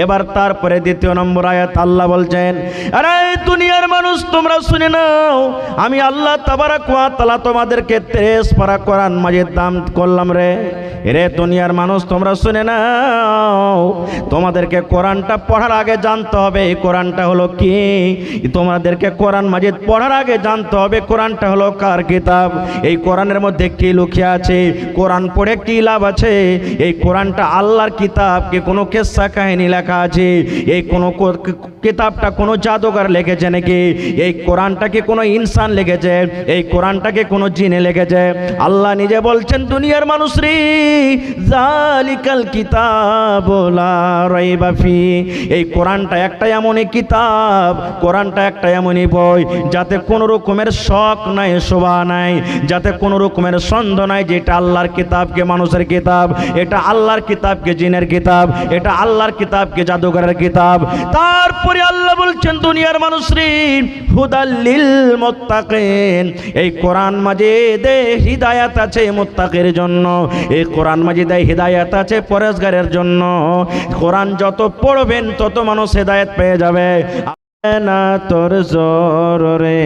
এবার তারপরে দ্বিতীয় নম্বর আয়াত আল্লাহ বলছেন, আরে দুনিয়ার মানুষ তোমরা শুনে নাও, আমি আল্লাহ তাবারাক ওয়া তাআলা তোমাদেরকে 33 পারা কোরআন মাজিদ দান করলাম রে। এরে দুনিয়ার মানুষ তোমরা শুনে নাও, তোমাদেরকে কোরআনটা পড়ার আগে জানতে হবে এই কোরআনটা হলো কি। তোমাদেরকে কোরআন মাজিদ পড়ার আগে জানতে হবে কোরআনটা হলো কার কিতাব, এই কোরআনের মধ্যে কি লুকিয়ে আছে, কোরআন পড়ে কি লাভ আছে, এই কোরআনটা আল্লাহর কিতাব কি কোনো কিসসা কাহিনী লেখা আছে, এই কোনো কিতাবটা কোনো জাদুকর লিখেছে নাকি, এই কোরআনটা কি কোনো ইনসান লিখেছে, এই কোরআনটা কি কোনো জিনে লিখেছে। আল্লাহ নিজে বলছেন দুনিয়ার মানুষ রে, জালিকাল কিতাবু লা রাইবা ফি, এই কোরআনটা একটা এমনই কিতাব, কোরআনটা একটা এমনই বই যাতে কোনো রকমের শক নাই, শোভা নাই, যাতে কোনো রকমের সন্দেহ নাই যে এটা আল্লাহর কিতাবকে মানুষের কিতাব, এটা আল্লাহর কিতাবকে জিনের কিতাব, এটা আল্লাহর কিতাবকে জাদুঘরের কিতাব। তারপরে আল্লাহ বলছেন দুনিয়ার মানুষ রে, হুদাল লিল মুত্তাকিন, এই কোরআন মাজিদে হিদায়াত আছে মুত্তাকির জন্য, এই কোরআন মাজিদে হিদায়াত আছে পরেজগারের জন্য। কোরআন যত পড়বেন তত মানুষ হিদায়াত পেয়ে যাবে। না তোর জোর রে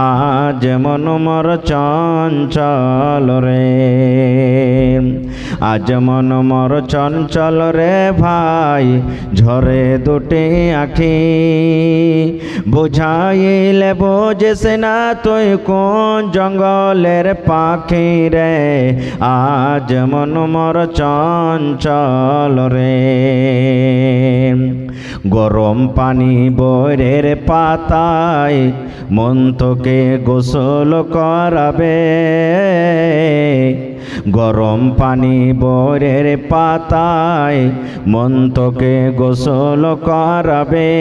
আজ মন মর চঞ্চল রে, আজ মন মর চঞ্চল রে ভাই ঝরে দুটি আখি, বুঝাইলে বোঝেস না তুই কোন জঙ্গলের পাখি রে, আজ মন মর চঞ্চল রে। গরম পানি বরের পাতায় মন তোকে গোসল করাবে, গরম পানি বরের পাতায় মন তোকে গোসল করাবে,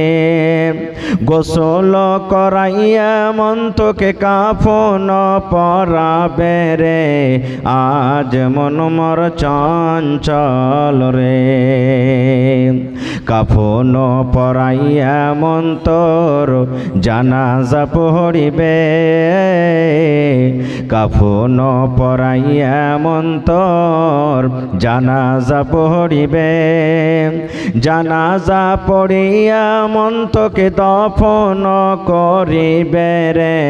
গোসল করাইয়া মন তোকে কাফন পরাবে রে, আজ মন মর চঞ্চল রে। কাফন পরাইয়া মন তোর জানাজা পড়িবে, কাফন পরাইয়া মন তোর জানাজা পড়িবে, জানাজা পড়িয়া মন তোকে দফন করিবে রে,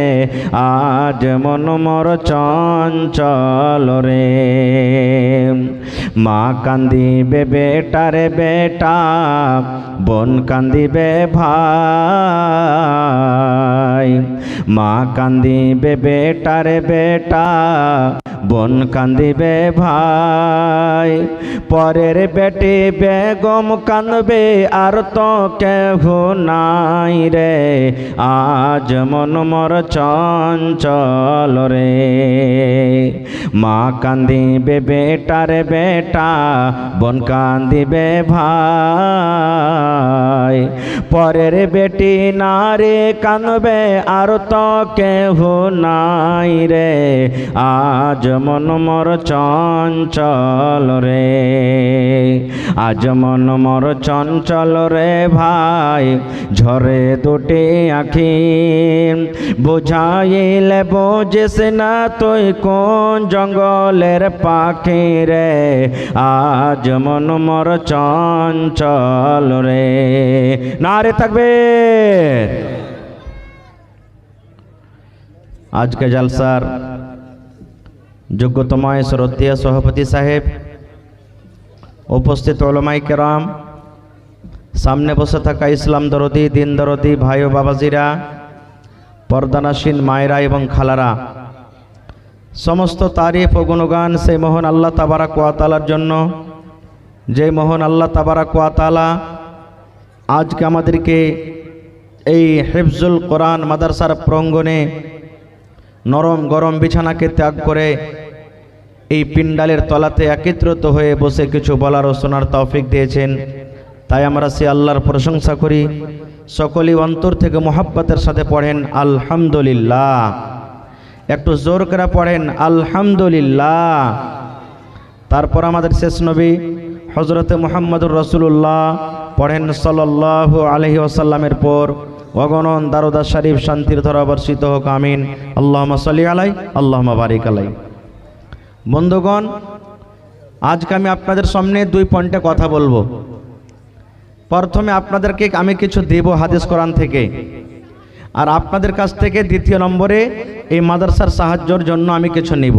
আজ মন মর চঞ্চল রে। মা কান্দিবে বেটারে বেটা, বোন কান্দিবে ভাই, মা কান্দিবে বেটারে বেটা, বোন কান্দিবে ভাই, পরের বেটি বেগম কান্দবে আর তো কেহ নাই রে, আজ মন মর চঞ্চল রে। মা কান্দিবে বেটারে বেটা, বোন কান্দিবে ভাই, পরের বেটি নারে কান্দবে আর তো কেহ নাই রে, আজ মন মর চঞ্চল রে, আজ মন মর চঞ্চল রে ভাই ঝরে দুটি আখি, বুঝাইলে বোঝেস না তুই কোন জঙ্গলের পাখি রে, আজ মন মর চঞ্চল রে। নারে থাকবে। আজকে জলসার যোগ্যতম শ্রদ্ধেয় সভাপতি সাহেব, উপস্থিত উলামায়ে কেরাম, সামনে বসে থাকা ইসলাম দরদি দিন দরদি ভাই ও বাবাজিরা, পর্দানাসীন মায়েরা এবং খালারা, সমস্ত তারিফ ও গুণগান সেই মহান আল্লাহ তাবারাক ওয়া তাআলার জন্য, যে মহান আল্লাহ তাবারাক ওয়া তাআলা আজকে আমাদেরকে এই হিফজুল কোরআন মাদ্রাসার প্রাঙ্গণে নরম গরম বিছানাকে ত্যাগ করে এই পিন্ডালের তলাতে একত্রিত হয়ে বসে কিছু বলার ও শোনার তৌফিক দিয়েছেন। তাই আমরা সে আল্লাহর প্রশংসা করি। সকলেই অন্তর থেকে মোহাব্বতের সাথে পড়েন আলহামদুলিল্লাহ। একটু জোর করে পড়েন আলহামদুলিল্লাহ। তারপর আমাদের শেষ নবী হযরতে মুহাম্মদুর রাসূলুল্লাহ পড়েন সাল্লাল্লাহু আলাইহি ওয়াসাল্লামের পর অগণন দারুদা শরীফ শান্তির ধারা বর্ষিত হোক, আমিন। আল্লাহুম্মা সাল্লি আলাই আল্লাহুম্মা বারিক আলাই। বন্ধুগণ, আজকে আমি আপনাদের সামনে দুই পয়েন্টে কথা বলবো। প্রথমে আপনাদেরকে আমি কিছু দেব হাদিস কোরআন থেকে, আর আপনাদের কাছ থেকে দ্বিতীয় নম্বরে এই মাদ্রাসার সাহায্যের জন্য আমি কিছু নেব।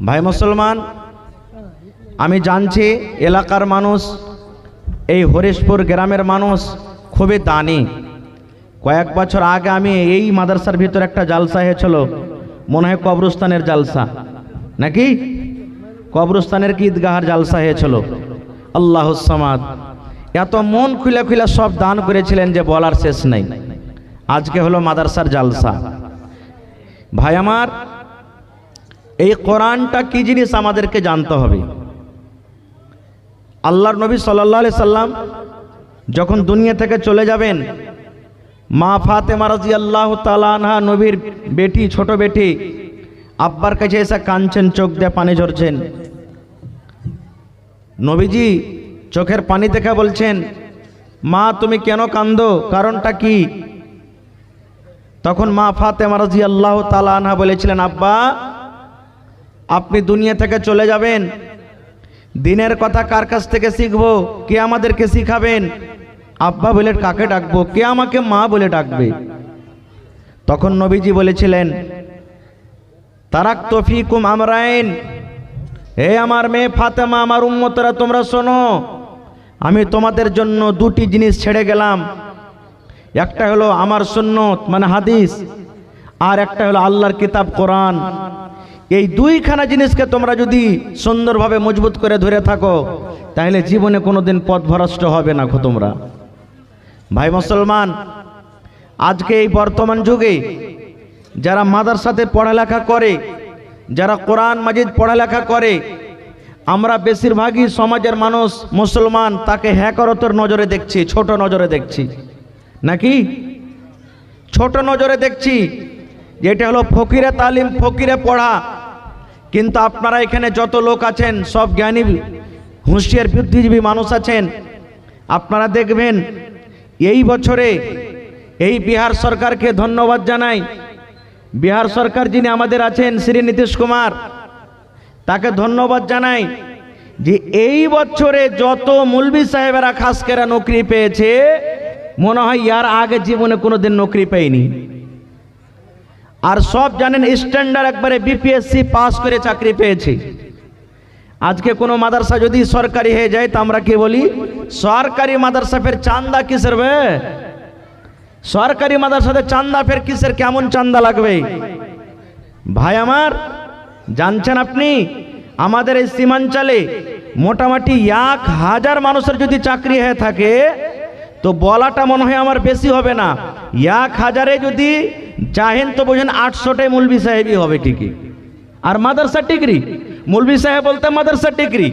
ভাই মুসলমান, আমি জানছি এলাকার মানুষ, এই হরিশপুর গ্রামের মানুষ খুবই দানি। কয়েক বছর আগে আমি এই মাদ্রাসার ভিতরে একটা জালসা হয়েছিল, মনে হয় কবরস্থানের জালসা নাকি, কবরস্থানের কি ঈদগাহার জালসা হয়েছিল। আল্লাহুস সামাদ, এত মন খুলে খুলে সব দান করেছিলেন যে বলার শেষ নেই। আজকে হলো মাদ্রাসার জালসা। ভাই আমার, এই কোরআনটা কি জিনিস আমাদেরকে জানতে হবে। আল্লাহর নবী সাল্লাল্লাহু আলাইহি সাল্লাম যখন দুনিয়া থেকে চলে যাবেন, মা ফাতেমা রাদিয়াল্লাহু তাআলা আনহা, নবীর বেটি, ছোট বেটি, আব্বার কাছে এসে কাঁদছেন, চোখ দিয়ে পানি ঝরছেন। নবীজি চোখের পানি দেখে বলছেন, মা তুমি কেন কাঁদো, কারণটা কি? তখন মা ফাতেমা রাদিয়াল্লাহু তাআলা আনহা বলেছিলেন, আব্বা আপনি দুনিয়া থেকে চলে যাবেন, দিনের কথা কার কাছ থেকে শিখবো, কে আমাদেরকে শিখাবেন? আব্বা বলে কাকে ডাকবো, কে আমাকে মা বলে ডাকবে? তখন নবীজি বলেছিলেন, তারাকতু ফীকুম আমরাইন, হে আমার মেয়ে ফাতেমা, আমার উম্মতরা তোমরা শোনো, আমি তোমাদের জন্য দুটি জিনিস ছেড়ে গেলাম। একটা হলো আমার সুন্নত মানে হাদিস, আর একটা হলো আল্লাহর কিতাব কোরআন। এই দুইখানা জিনিসকে তোমরা যদি সুন্দরভাবে মজবুত করে ধরে থাকো, তাহলে জীবনে কোনোদিন পথভ্রষ্ট হবে না তোমরা। ভাই মুসলমান, আজকে এই বর্তমান যুগে যারা মাদ্রাসাতে পড়ালেখা করে, যারা কোরআন মাজিদ পড়ালেখা করে, আমরা বেশিরভাগই সমাজের মানুষ মুসলমান তাকে হ্যাকরতের নজরে দেখছি, ছোট নজরে দেখছি নাকি, ছোট নজরে দেখছি। যেটা হলো ফকিরে তালিম, ফকিরে পড়া। কিন্তু আপনারা এখানে যত লোক আছেন সব জ্ঞানী হুঁশিয়ার বুদ্ধিজীবী মানুষ আছেন। আপনারা দেখবেন এই বছরে এই বিহার সরকারকে ধন্যবাদ জানাই। বিহার সরকার যিনি আমাদের আছেন শ্রী নীতিশ কুমার, তাকে ধন্যবাদ জানাই যে এই বছরে যত মৌলভী সাহেবেরা খাস করে নৌকরি পেয়েছে, মনে হয় ইয়ার আগে জীবনে কোনোদিন নৌকরি পায়নি। আর সব জানেন স্ট্যান্ডার্ড একবারে বিপিএসসি পাস করে চাকরি পেয়েছে। আজকে কোনো মাদ্রাসা যদি সরকারি হয়ে যায় তা আমরা কি বলি, সরকারি মাদ্রাসা ফের চান্দা কিসের বে, সরকারি মাদ্রাসাতে চান্দা ফের কিসের, কেমন চান্দা লাগবে? ভাই আমার, জানছেন আপনি আমাদের এই সীমাঞ্চলে মোটামুটি 1000 মানুষের যদি চাকরি হয়ে থাকে, তো বলাটা মনে হয় আমার বেশি হবে না, 1000-এ যদি চাহেন তো বোঝেন 800টাই মৌলভী সাহেবই হবে ঠিকই। আর মাদ্রাসা ডিগ্রি, মৌলভী সাহেব বলতে মাদ্রাসা ডিগ্রি।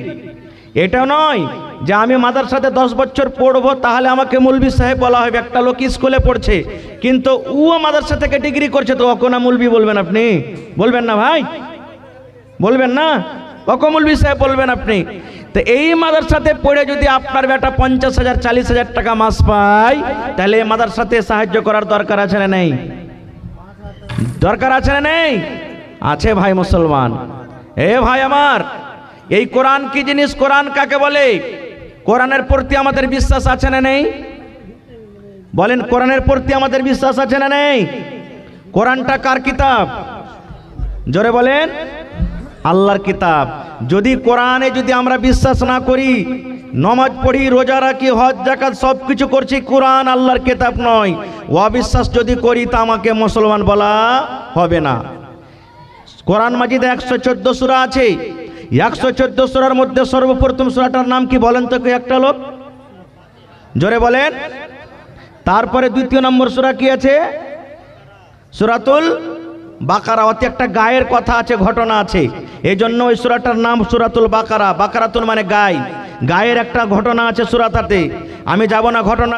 এটা নয় যে আমি মাদ্রাসাতে 10 বছর পড়বো তাহলে আমাকে মৌলভী সাহেব বলা হবে। একটা লোক স্কুলে পড়ছে কিন্তু ও মাদ্রাসা থেকে ডিগ্রি করছে, তো ওকে না মৌলভী বলবেন আপনি? বলবেন না ভাই, বলবেন না? ওকে মৌলভী সাহেব বলবেন আপনি। তো এই মাদ্রাসাতে পড়ে যদি আপনার বেটা 50,000-40,000 টাকা মাস পায়, তাহলে এই মাদ্রাসাতে সাহায্য করার দরকার আছে না নেই? দরকার আছে না নেই? আছে ভাই মুসলমান। এ ভাই আমার, এই কোরআন কি জিনিস, কোরআন কাকে বলে? কোরআনের প্রতি আমাদের বিশ্বাস আছে না নেই? বলেন, কোরআনের প্রতি আমাদের বিশ্বাস আছে না নেই? কোরআনটা কার কিতাব? জোরে বলেন, আল্লাহর কিতাব। যদি কোরআনে যদি আমরা বিশ্বাস না করি, নমাজ পড়ি, রোজা রাখি, হজ যাকাত সব কিছু করছি, কোরআন আল্লাহর কিতাব নয়, অবিশ্বাস যদি করি তা আমাকে মুসলমান বলা হবে না। কোরআন মাজিদে 114 সূরা আছে। 114 সূরার মধ্যে সর্বপ্রথম সূরাটার নাম কি বলেন তো কেউ একটা লোক? জোরে বলেন। তারপরে দ্বিতীয় নম্বর সূরা কি আছে? সূরাতুল বাকারা। অতি একটা গায়ের কথা আছে, ঘটনা আছে, এই জন্য ওই সূরাটার নাম সূরাতুল বাকারা। বাকারাতুল মানে গায়, গায়ের একটা ঘটনা আছে সূরাটাতে। আমি যাব না ঘটনা।